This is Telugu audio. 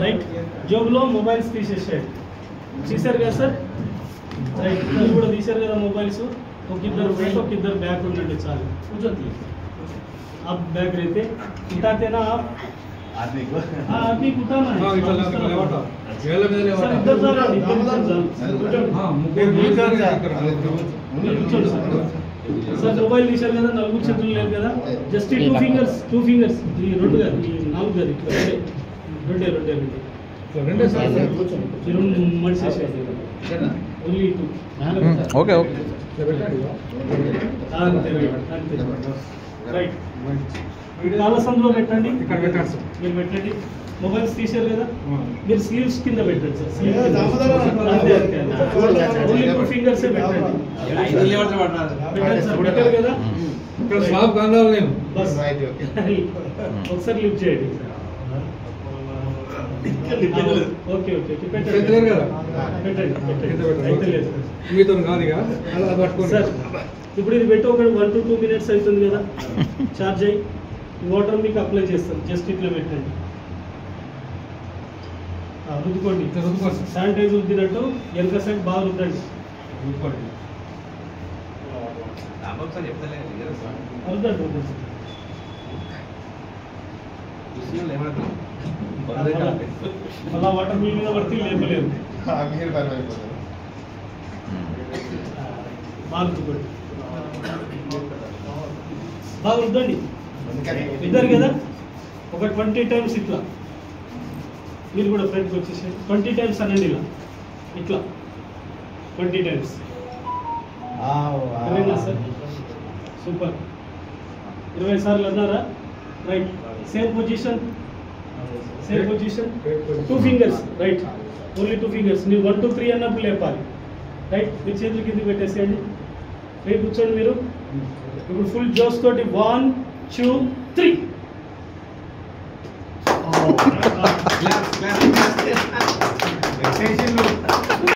రైట్ జోబులో మొబైల్స్ తీసేసాడు తీశారు కదా సార్ రైట్ మీరు కూడా తీశారు కదా మొబైల్స్ ఒక ఇద్దరు ఫ్రంట్ ఒక ఇద్దరు బ్యాక్ ఉండండి చాలు కూర్చోండి आप बैग रहते उठाते ना आप आदमी उठाना है सर इधर जा रहा सर मोबाइल తీశారు కదా నలుగురు చేతులు లేదు కదా జస్ట్ టూ ఫింగర్స్ ఈ రెండు కాదు ఈ నాలుగు కాదు రెండే సార్ ఈ రెండు మడిసేసేది ఓన్లీ టూ ఓకే ఓకే అంతే రైట్ కాళ్ళ సందులో పెట్టండి ఇక్కడ పెట్టండి సార్ మీరు పెట్టండి మొబైల్స్ తీశారు కదా మీరు స్లీవ్స్ కింద పెట్టండి సార్ ఓన్లీ టూ ఫింగర్స్ పెట్టండి సార్ పెట్టారు కదా ఇక్కడ స్లాబ్ కాందాలు నేను బస్ ఒకసారి లిఫ్ట్ చేయండి ఓకే పెట్టలేరు కదా పెట్టండి మీతో కాదు ఇక అలా పట్టుకోండి సార్ ఇప్పుడు ఇది పెట్టి ఒక 1 to 2 minutes అవుతుంది కదా చార్జ్ అయ్యి వాటర్ మీకు అప్లై చేస్తాను జస్ట్ ఇట్లా పెట్టండి రుద్దుకోండి రుద్దుకోండి శానిటైజ్ రుద్దినట్టు వెనక సైడ్ బాగా రుద్దండి రుద్దుకోండి రుద్దండి అలా వాటర్ మీ మీద పడితే లేపలేదు బాగా రుద్దుకోండి బాగా రుద్దండి ఇద్దరు కదా ఒక 20 times ఇట్లా మీరు కూడా ఫ్రంట్కి వచ్చేసి 20 times అనండి ఇలా ఇట్లా 20 times సార్ సూపర్ 20 సార్లు అన్నారా right same position 2 fingers right only 2 fingers ನೀವು 1 2 3 అన్నప్పుడు లేపాలి రైట్ మీ చేతులు కిందకి పెట్టేసేయండి రేపు కూర్చోండి మీరు ఇప్పుడు ఫుల్ జోస్ తోటి 1 2 3